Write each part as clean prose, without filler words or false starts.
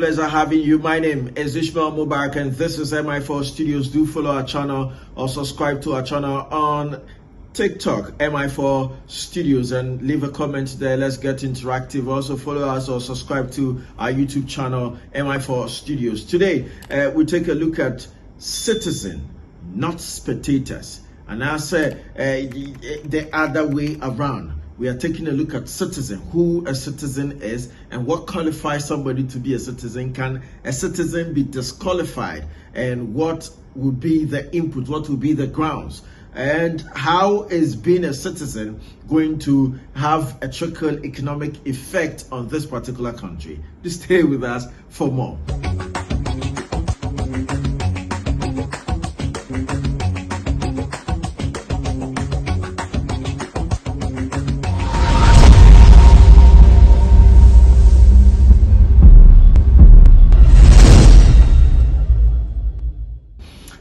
pleasure having you. My name is Ishmael Mubarak and this is MI4 Studios. Do follow our channel or subscribe to our channel on TikTok, MI4 Studios, and leave a comment there. Let's get interactive. Also follow us or subscribe to our YouTube channel, MI4 Studios. Today, we take a look at Citizen, not Spectators. And I say the other way around. We are taking a look at Citizen, who a citizen is and what qualifies somebody to be a citizen. Can a citizen be disqualified, and what would be the input, what would be the grounds, and how is being a citizen going to have a trickle economic effect on this particular country. Just stay with us for more.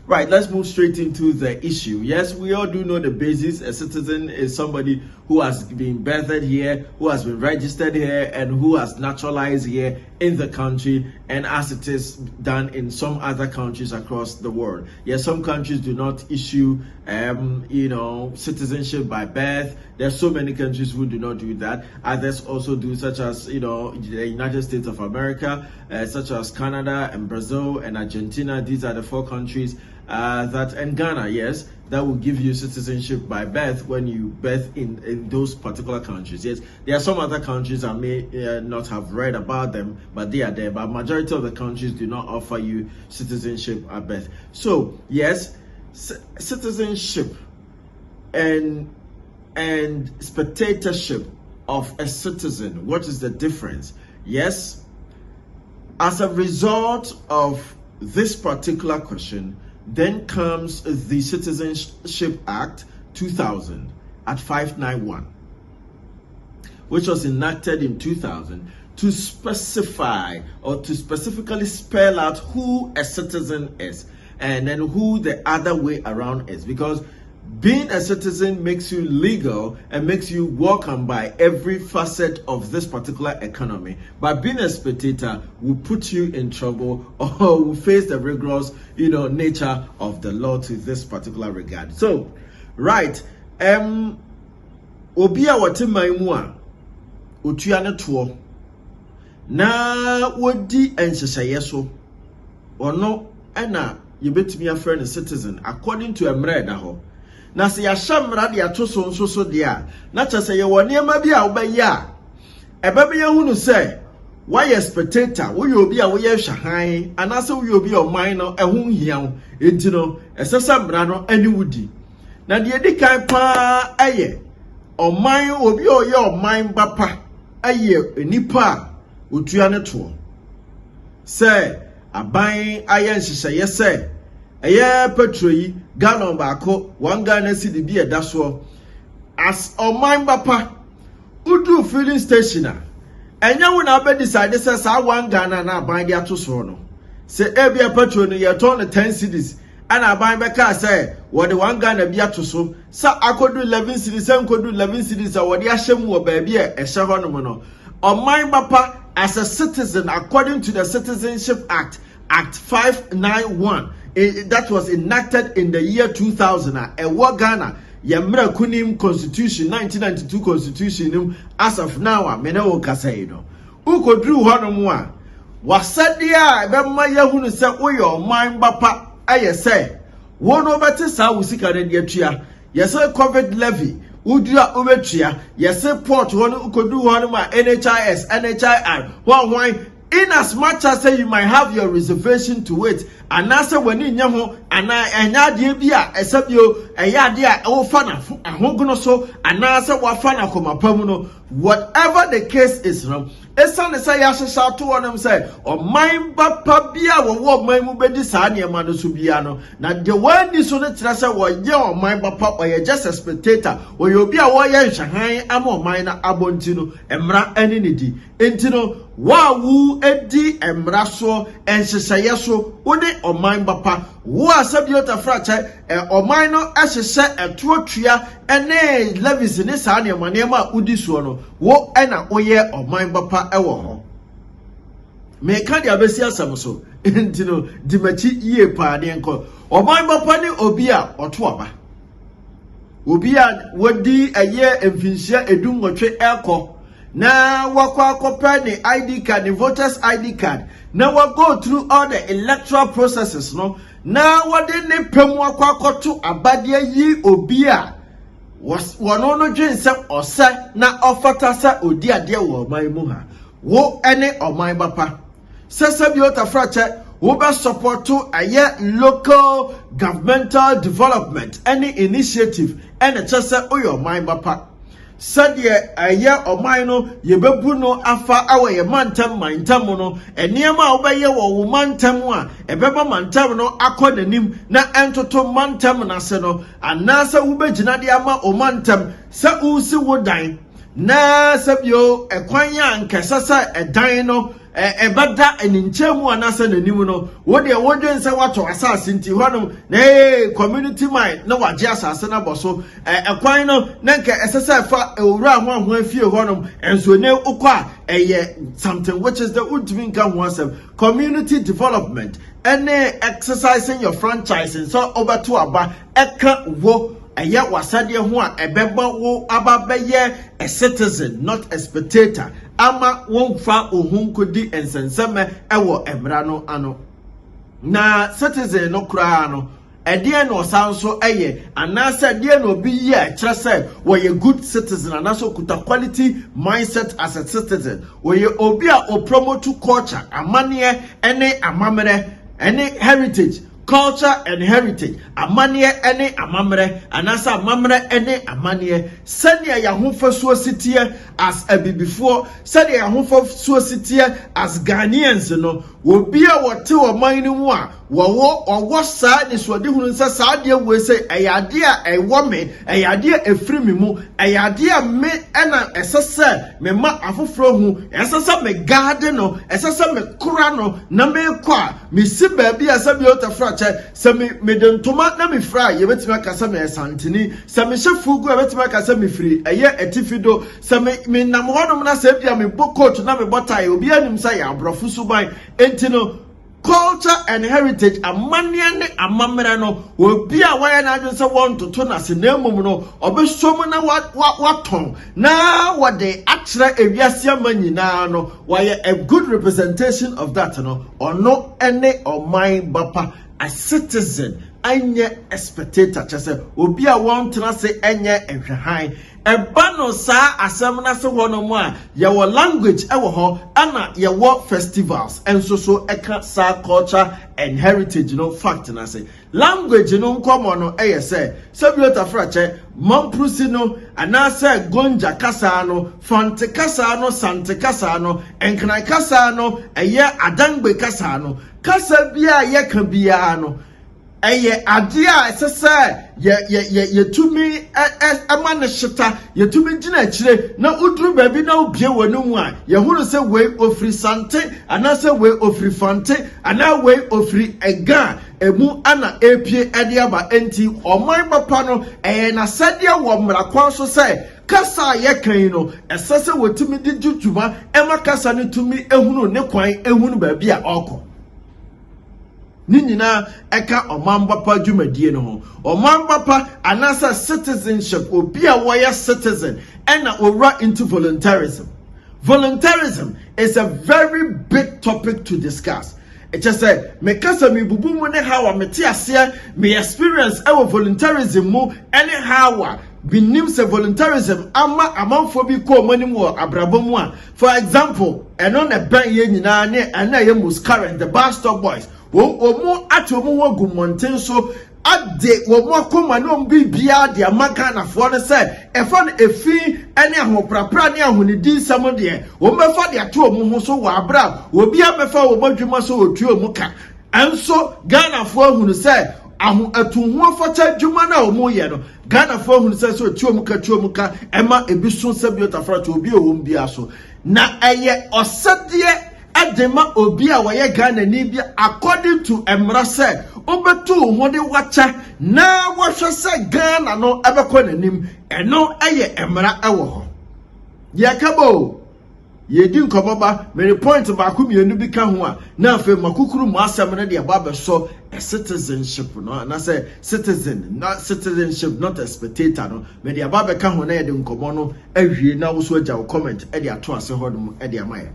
Right, let's move straight into the issue. Yes, we all do know the basis. A citizen is somebody who has been birthed here, who has been registered here, and who has naturalized here in the country, and as it is done in some other countries across the world. Yes, some countries do not issue, citizenship by birth. There's so many countries who do not do that. Others also do, such as, the United States of America, such as Canada and Brazil and Argentina. These are the 4 countries and Ghana, yes, that will give you citizenship by birth when you birth in those particular countries. Yes, there are some other countries I may not have read about them, but they are there. But majority of the countries do not offer you citizenship at birth. So yes, citizenship and spectatorship of a citizen. What is the difference? Yes, as a result of this particular question, then comes the Citizenship Act 2000 at 591, which was enacted in 2000 to specify or to specifically spell out who a citizen is and then who the other way around is, because being a citizen makes you legal and makes you welcome by every facet of this particular economy. But being a spectator will put you in trouble or will face the rigorous, nature of the law to this particular regard. So, right, Obia watemaimu otuane to na wodi ensheyeso ono ena yebetumi afre ne citizen according to emre da ho. Na se ya shamra de ato so nso so de a na chese ye woni ema bi a obayi a ebebe ye hunu se why spectator wo ye obi a wo ye hwahan anase wo ye obi oman no ehun hian enti no esesa mra no ani wudi na de edi kan pa aye oman obi o ye oman bapa aye enipa otua ne to se aban aye nhyehyeye se eye petrol yi gallon baako 1 Ghana cedi bi eda so as oman bapa udu filling station a enya wo na be decide say sa 1 Ghana na aban dia to so no se ebia petrol no ye turn 10 cedis ana aban be ka say wo de 1 Ghana bia to so sa akodu 11 cedis enkodu 11 cedis a wo de ahyem wo ba bia e hye ho no no oman bapa as a citizen according to the Citizenship Act 591 that was enacted in the year 2000 Ghana Yamra Kunim Constitution 1992 Constitution as of now Menewo Kasaido Uko drew Honomwa Wasadia Bema Yahunu say Oyo mind bapa aye say one over Tessa Usika Redia yes COVID levy Udra Umetria yes port one uko do Honoma NHIS NHIR why in as much as say you might have your reservation to wait, and answer when in yaho and anya bia esabio eyadia o fana ahogono so and answer wa fana koma pamuno whatever the case is wrong. Esan say yahye to one say o mind bapa bia wo man mu bedi saa ne ma no so bia no na the one this so ne tira say wo ye o mind bapa o ye just a spectator o ye obi a wo ye nhwahan ama o mind na abonti no emra ani ne di enti no wa wu edi emra so enhyehyeye so wo ne o mind bapa wo asabiota fracha o mind no ahyehye etotua ene levis ne saa ne ma udi so no wo ena oye o mind bapa ewo ho me ka dia besi asam so enti no di machi yie pa de enko oban bapa ne obi a oto aba obi a wodi eye emfinhia edum wotwe eko na wakwa kopa ne ID card, the voters ID card. Now we go through all the electoral processes, no. Now what they ne pemu wakwa koto abadia yi obia was wanono dwen se osa na ofata sa odi ade wo man mu ha. Wo ene oman bapa. Sesa bi otafrache wo be support to aye local governmental development any initiative and chese oyo man bapa. Sadie aye oman no yebebu no afa awe ye mantam mantam no eniema obeye wo mantam a ebeba mantam no akonanim na entoto mantam na se no anasa wubegina de ama o mantam sa usi wodan na sabio ekwan ya nkesasa edan no ebada eninchemu anasa nanim no wode wodwen se wato asase nti honom na community mind na waje asase na boso ekwan no na nke esesa fa ewura ho afie honom enso ne ukwa something which is the ultimate concept community development any exercising your franchising so over to aba eka wo aya wasade ho a ebeba wo ababeye a citizen not a spectator ama wonfa ohunkodi ensenseme ewo emra no ano na citizen no kura no edie no sanso eye anase edie no bi ye kire say wo ye good citizen anaso kuta quality mindset as a citizen wo ye obi a o promote culture amane ene amamere ene heritage culture and heritage amane ene amamre anasa amamre ene amane senia ya hofaso sitie as before senia ya hofaso sitie as Ghanaians no obi a wote o man ni mu a wo saa ni so de hunu nsa saa de we say eyade a ewo me eyade a efri me mu eyade a me ena esese me ma afoforo hu esese me garden no esese me kura no na me kwa me si ba bi asabi otafra che se me de ntoma na me fra ye betima kasa me santini se me shefu gu ye betima kasa me firi eye etifido se me nam honom na se bia me bokot na me botai obi anim sa ya abrofo suban entino culture and heritage amania ne amamera no obi a waya na adwen se won toto na se na mum no obesom na waton na wade akra ewiase amanyina no why a good representation of that no or no any oman bapa a citizen anye a spectator chese obi a won tena se enye ehwehan eba no sa asem na se wono mu a ye wo language e wo ho ana ye wo festivals enso so eka sa culture and heritage no fact na se language no nkomo no eye se biota frache mamprusi no ana se gonja kasa no fante kasa no sante kasa no enkran kasa no eye adangbe kasa no kasa bia ye ka bia no eye adia esese ye tumi amane shita ye tumi gina chire na udru baby na obie wonu mu a ye hunu se we ofri sante ana se we ofri fante ana we ofri ega emu ana epie ade aba enti oman papa no na sade wo mra kwan so se kasa ye kan no esese wotumi di jujuma ema kasa ne tumi ehunu ne kwan ehunu baby a okọ Ninina eka omambapa jumadie no ho omambapa anasa citizenship obi a wire citizen ena ora into voluntarism. Voluntarism is a very big topic to discuss. It just say me kasa mi bubu mu ne hawa me ti ase me experience our voluntarism mu any hawa binim se voluntarism ama amanfo bi ko manim wo abrabomu a for example eno na ban ye nyina ne ana ye most current the bar stop boys omo atomo wo gumonten so ade wo mo akoma no bibia de amaka na fo ne se efo no efi ene ahoprapra ne ahonidi nsam de wo mefa de ato omo ho so wa abra obi amefa wo badwuma so otu omo ka enso Ghana fo ahunu se ahu atuhu afocha dwuma na omo ye no Ghana fo ahunu se so otu omo ka ema ebiso se biota fra to obi owom bia so na eye osede adema obi a waye Ghana ni bia according to emra se obetu ho de wacha na wohwe se Ghana no ebekọ nanim eno eye emra ewo ho Ye din komoba me point ba ku mienu bi ka ho a na afa makukuru mu asem ne de aba so a citizenship no na say citizen not citizenship not a spectator no me de aba ka ho na ye de nkomo no ahwie na wo so agya wo comment e de ato ase hodum e de amaye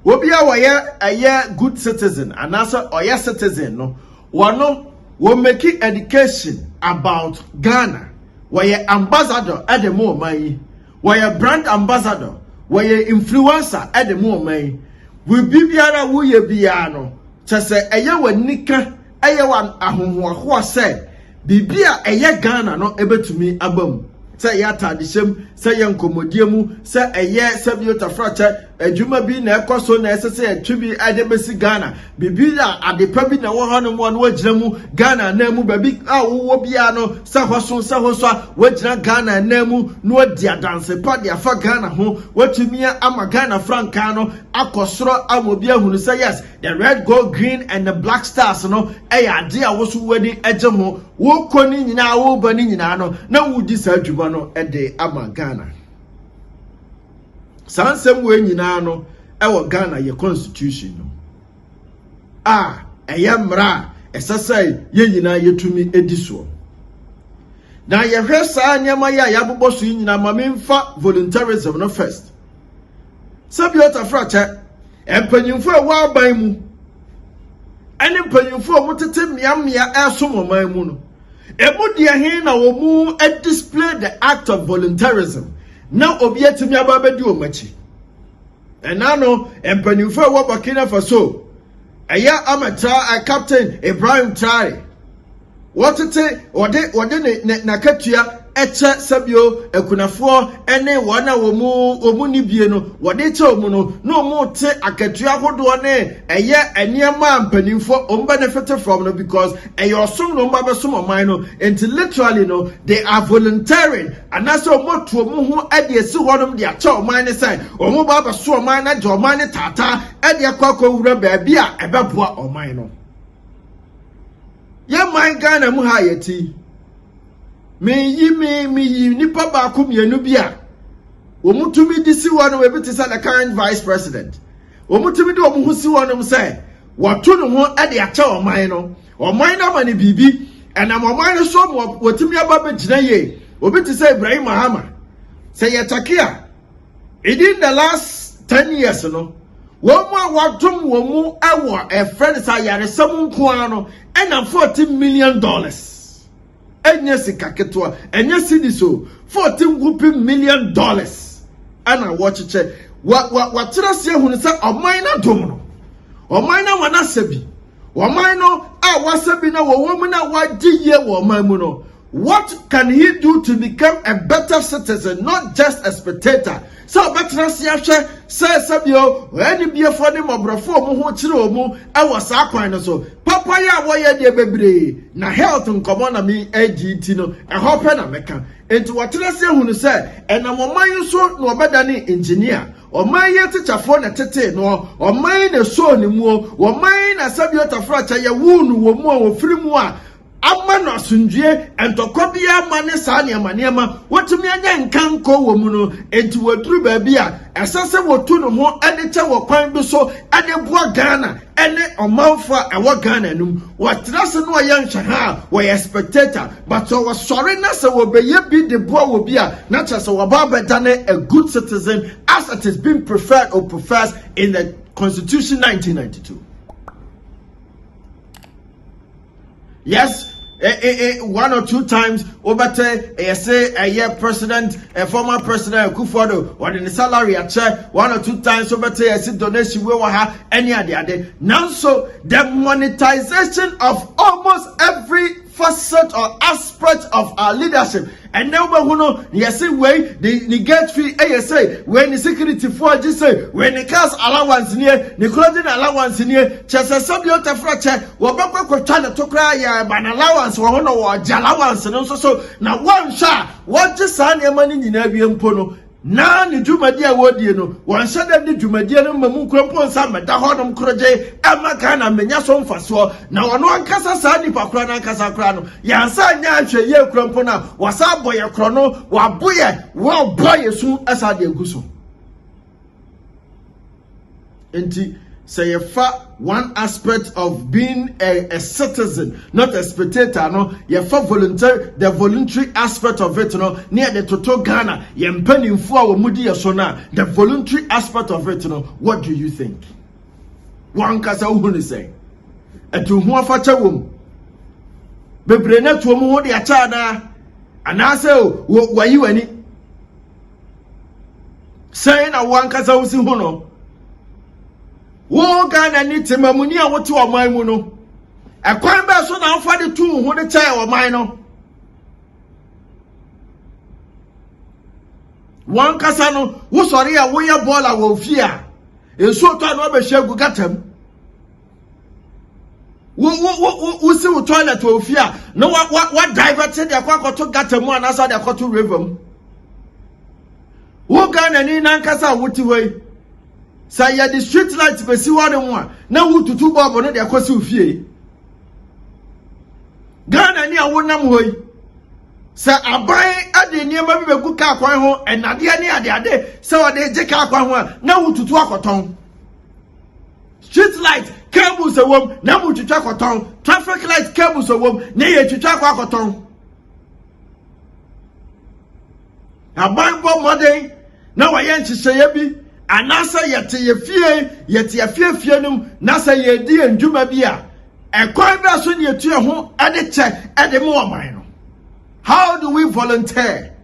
Wobia waye good citizen and also oya citizen no wano will make education about Ghana. Waye ambassador at the more money. Waye brand ambassador. Waye influencer at the more money. We be biara wuye biano. Chase eye we nika eye wan ahunwa say bibia eye Ghana no ebe to me abam. Say ya tradition say yan komodiemu say eye sabiota fracture adwuma bi na ekoso na esese atwi adebesi Ghana bibia adepa bi na wo hono mo no wagina mu Ghana na mu babi a wo bia no sa hoso wagina Ghana na mu no odi adanse pa de afa Ghana ho watumi ama Ghana franka no akosoro amobi ahunu say yes the red gold green and the black stars no ade a wo so wadi agye ho wo koni nyina wo bani nyina no na wudi sa adwuma no ede ama Ghana Sansem we nyina no ewo Ghana ye constitution no eyamra esasai ye nyina yetumi ediso na ye hwesa anyama ya yabobɔ so nyina mamemfa voluntarism no first sabiota fracha empanyimfo e wa ban mu ene empanyimfo mo tete miamia esomoman mu no ebodi ahin na wo mu display the act of voluntarism Now obietimi ababedi omachi. Enano empanimfo wo Burkina Faso. Eya amatra Captain Ibrahim Traore. Wotete ode na katua eche sabio ekunafo ene wana wo ni bie no wode che omu no mu te akatua hodo ne eye eniema mpanimfo benefit from no because eyo som no mba besom oman no and literally no they are volunteering and also omoto omu ho ade esi hodom de acha oman ne sai omu ba beso oman na je oman ne tata ade akwa wura ba bia ebeboa oman no ye man Ghana mu ha yeti me yi nipa ba ku mienu bia omutumi di si wonu we biti say the current vice president omutumi di omu hu si wonu say wato no ho e de acha oman no ma ne bibi enam oman no so wotumi aba be gina ye obiti say Ibrahim Mahama say yetakia in the last 10 years no womu watum womu ewo a friend say yaresam nko ano ena $14 million enye sikaketwa enye sidiso $14 million ana wochiche watirase hunu se oman na dom no oman na wana sabi oman no a wasabi na wo mu na wagiye wo oman mu no what can he do to become a better citizen, not just a spectator? So better say sabio any be for them obrofo mo ho kire omu e was akwan so papa ya wo ye de bebre na health nkomo na me AGT no e hope na meka enti wotere se hunu se enam oman so no obedane engineer oman ye teachafo na tete no oman na so ni mu oman na sabio tafracha ye wunu wo mu wo firi mu a amano asundue entokobia mane saa niema wotumi anya nkanko wo mu no enti waduru ba bia esase wotu no ho ene che wo kwan bi so ade boa Ghana ene omanfo a wo Ghana num watrase no ye nhwe ha wo ye spectator but wo sorry na se wo be ye bi de boa wo bia na che se wo ba bedane a good citizen as it has been preferred or professed in the Constitution 1992. Yes, one or two times obate say a president, a former president Kufuor or the salary at one or two times obate say donation we will have any other. Now so the monetization of almost every facet or aspect of our leadership. And now we know yes way the get fee say when the security for just say when the cars allowance near the clothing allowance near chesa sabiota fracture we bakwa trying to cry ban allowance we hono allowance no so now one sha what just an money nyina bi mpo na ni dwumadi a wodie no won hyɛ dem ni dwumadi no mamu krampo nsa meda hodom kroje amaka na menya so mfaso na wono ankasa saa nipa kra na ankasa kra no yansa nya ahwe ye krampo na wasa boye kro no waboye wo boye su asa de aguso Enti say one aspect of being a citizen, not a spectator, no, the voluntary aspect of it, no, near the Toto Ghana, penny for Mudi Yasona, the voluntary aspect of it, no, what do you think? One Kasa Uhuni say, and to Huafatawum, Bebrena to Modi Achana, and I say, were you any? Saying a one Kasa Usihuno. Wo Ghana ni temamuni a wote oman mu no ekwan ba so na afa de tu ho de chai oman no wan kasa no wo sori a wo ye bola wo fi a enso to na be hwegu gatam wo si wo toilet wo fi a no wa divert de akwakoto gatam anasa de akoto river wo Ghana ni nan kasa woti hoi say ya the street light be si one one na wututu bobo no de akosi ofie Ghana ni awonam hoi say aban ade niema bi begu ka kwan ho enade ni ade say ode je ka kwan ho na wututu akoton street light cables awom na wututu akoton traffic light cables awom na ye tutu akoton aban bo modern na wa ye nhihye bi anasa yete fie num nasa yedi ndwuma bi a ekwan bra so ne yetu ho ade che ade mo oman no. How do we volunteer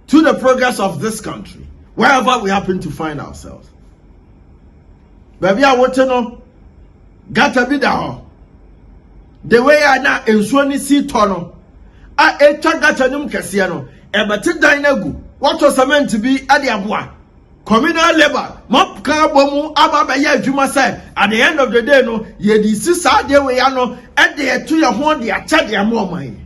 to the progress of this country wherever we happen to find ourselves? Baby a wote no gata bi da ho the way ana ensuo ni si to no a etwa gata num kese no ebete dan nagu wato cement bi ade aboa communal labor mop ka bomu ababa ya adwuma say at the end of the day no ye di sisa de we ya no e de etu ye ho de acha de amoman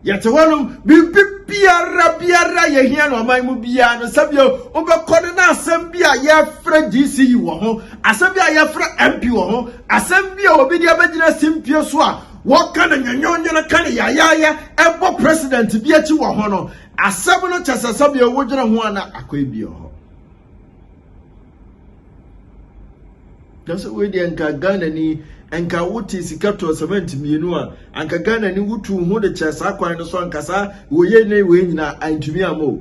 ye te wonum biara ye hia no man mu bia no sabio obekode na asem bia ye fra DCU wo ho asem bia ye fra MP wo ho asem bia obi dia bagina simpie so a wo kana nyanyonyo na kana ya ebo president bia chi wo ho no asem no chesasabia wo gyina ho ana akoebi ho dasa we de nka Ghana ni enka wuti sikato cement mienu a anka Ghana ni wutu ho de chesa kwan no so ankasa wo ye ne we nyina antumi amo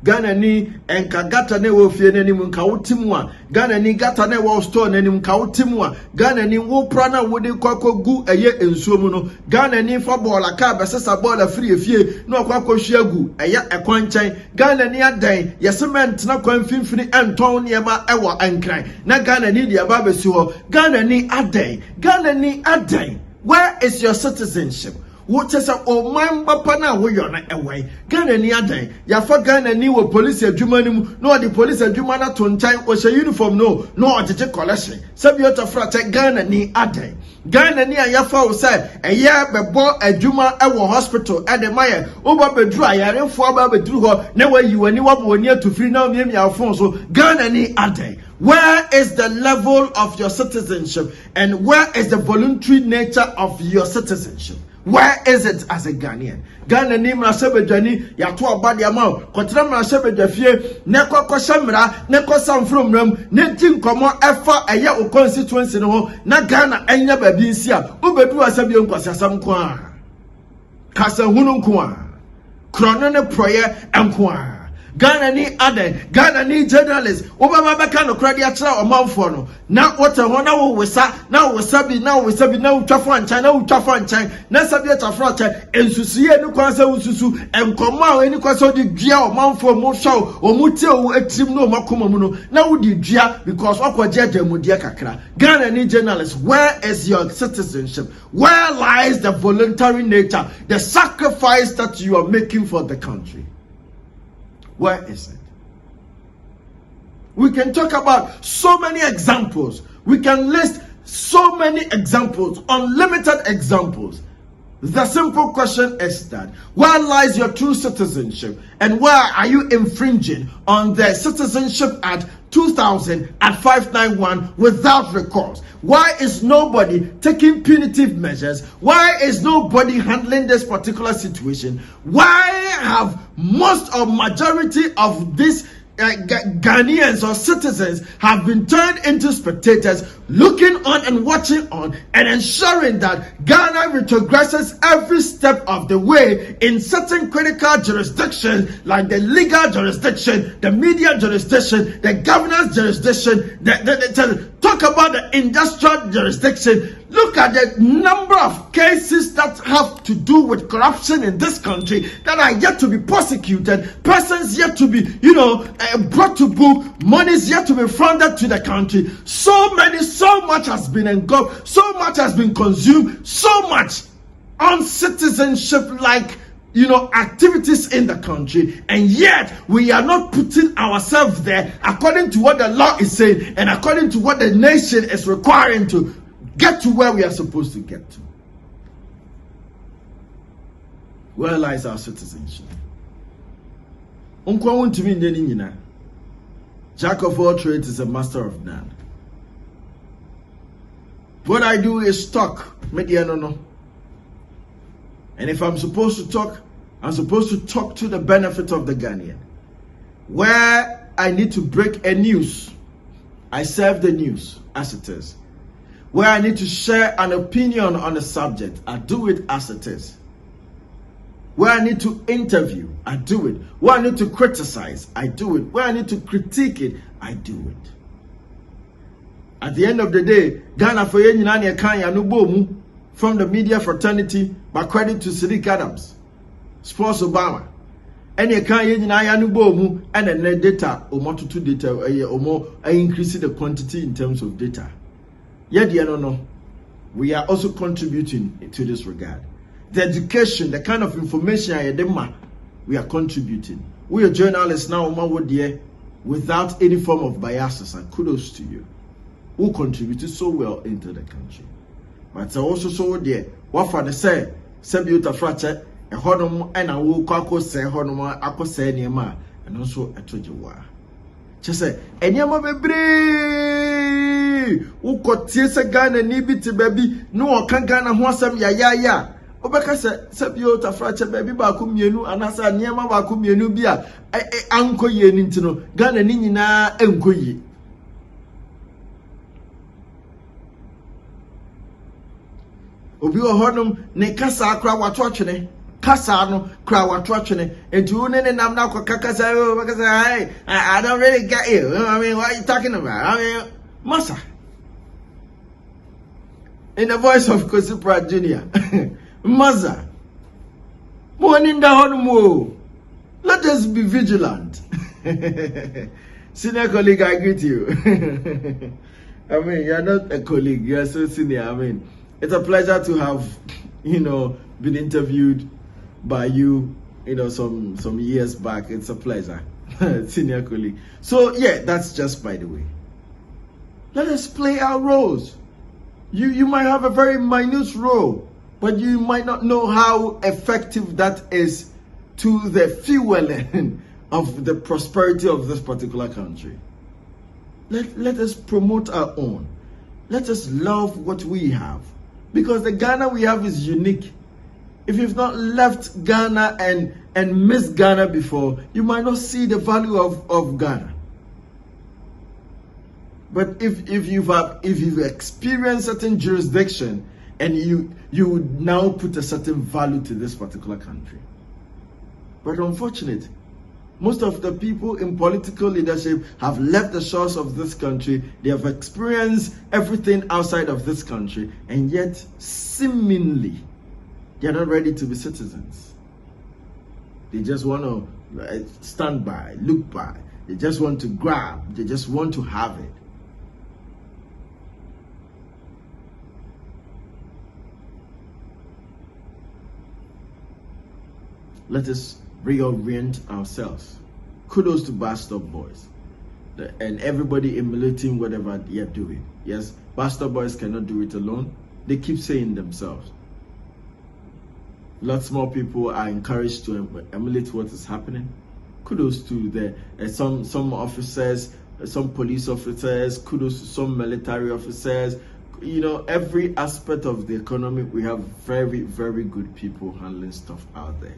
Ghana ni enka gata ne wo fie nanim nka wotimu a Ghana ni gata ne wo store nanim nka wotimu a Ghana ni wo pra na wo de kwakogu eye ensuo mu no Ghana ni fa bola ka besesa bola free fie no kwakohwe agu eye ekwanchan Ghana ni adan ye cement na kwan finfini enton niema ewo ankran na Ghana ni dia ba besi ho Ghana ni adan where is your citizenship? What is a man bapana we yon away? Ghana ni adan. Ya fa Ghana ni wo police adwuma no the police adwuma na to ntan o she uniform no ojeje collection. Sabiota frate Ghana ni adan. Ghana ni ayafa o say eye bebo adwuma e wo hospital e de maye oba bedru ayarefo aba bedru ho na wayi wani waboni atufiri na omiemi afon so Ghana ni adan. Where is the level of your citizenship and where is the voluntary nature of your citizenship? Where is it as a Ghanaian? Ghana ni mrasebedwani ya to abade ama kotra mrasebedwafie ne kokoshamra ne kosamfrom ram ne tinkomo efa eye o constituency no ho na Ghana enya babi nsi a obedu asabie nkwasiasam ko a kasa hunu nko a krono ne proye enko a Ghana ni aden Ghana ni journalist obama beka no krade akira omanfo no na wote ho na wo wesa na wo sabi na utwafo anchan na sabi atafro anchan ensusuye ni kwanse ususu enkomo a eni kwanse odi dua omanfo mo hwaw omutie o atrim no makoma mu no na wo di dua because okwaje adamudie kakra Ghana ni journalist where is your citizenship? Where lies the voluntary nature, the sacrifice that you are making for the country? Where is it? We can talk about so many examples. We can list so many examples, unlimited examples. The simple question is that where lies your true citizenship and where are you infringing on the Citizenship Act 2000 at 591 without recourse? Why is nobody taking punitive measures? Why is nobody handling this particular situation? Why have most or majority of these Ghanaians or citizens have been turned into spectators, looking on and watching on and ensuring that Ghana retrogresses every step of the way in certain critical jurisdictions like the legal jurisdiction, the media jurisdiction, the governance jurisdiction, talk about the industrial jurisdiction. Look at the number of cases that have to do with corruption in this country that are yet to be prosecuted, persons yet to be, brought to book, monies yet to be funded to the country. So much has been engulfed, so much has been consumed, so much uncitizenship-like, activities in the country, and yet we are not putting ourselves there according to what the law is saying and according to what the nation is requiring to get to where we are supposed to get to. Where lies our citizenship? Jack of all trades is a master of none. What I do is talk. And if I'm supposed to talk, I'm supposed to talk to the benefit of the Ghanaian. Where I need to break a news, I serve the news as it is. Where I need to share an opinion on a subject, I do it as it is. Where I need to interview, I do it. Where I need to criticize, I do it. Where I need to critique it, I do it. At the end of the day, Ghana for Yenyinani Kanya Nubomu from the media fraternity, by credit to Civic Adams, Sports Obama. Any Kanya Nubomu and the data or more to data or more increasing the quantity in terms of data. Yet, we are also contributing to this regard. The education, the kind of information we are contributing. We are journalists now, without any form of biases, and kudos to you, who contributed so well into the country. But also so there, what for the say, Sebiuta Frater, a honum, and I will call say honum, I say Niama, and also a Tojawa. Just say, and Yama who got tears a gun and nibity baby, no, can Ghana Hosam ya. Obeka Sebiuta Frater, baby Bakum Yenu, and as a Niama Bakum Yenubia, Uncle Yenintino, Ghana Nina, Enkoyi. Obi ohonum ne kasa akra watwatwene kasa no kra watwatwene entu ne nam na kasa hey I don't really get you. I mean, what are you talking about? I mean, massa, in the voice of Kosipra Jr. Massa, morning the honum. Let us be vigilant. Senior colleague, I greet you. I mean, you're not a colleague, you're so senior. I mean, it's a pleasure to have, been interviewed by you, some years back. It's a pleasure, senior colleague. So yeah, that's just by the way. Let us play our roles. You might have a very minute role, but you might not know how effective that is to the fueling of the prosperity of this particular country. Let us promote our own. Let us love what we have. Because the Ghana we have is unique. If you've not left Ghana and missed Ghana before, you might not see the value of Ghana. But if you've experienced certain jurisdiction and you would now put a certain value to this particular country. But unfortunately, most of the people in political leadership have left the shores of this country. They have experienced everything outside of this country, and yet seemingly they are not ready to be citizens. They just want to stand by, look by. They just want to grab. They just want to have it. Let us reorient ourselves. Kudos to Bastard Boys and everybody emulating whatever they are doing. Yes, Bastard Boys cannot do it alone. They keep saying themselves. Lots more people are encouraged to emulate what is happening. Kudos to the some officers, some police officers. Kudos to some military officers. Every aspect of the economy, we have very, very good people handling stuff out there.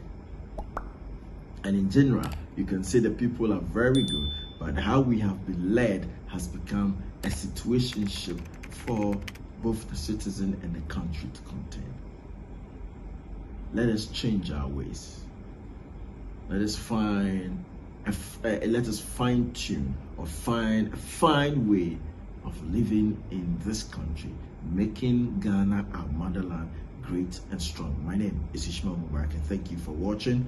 And in general, you can say the people are very good. but how we have been led has become a situationship for both the citizen and the country to contain. Let us change our ways. Let us fine tune or find a fine way of living in this country, making Ghana, our motherland, great and strong. My name is Ishmael Mubarak, and thank you for watching.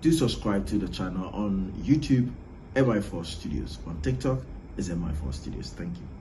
Do subscribe to the channel on YouTube, MI4 Studios. On TikTok is MI4 Studios. Thank you.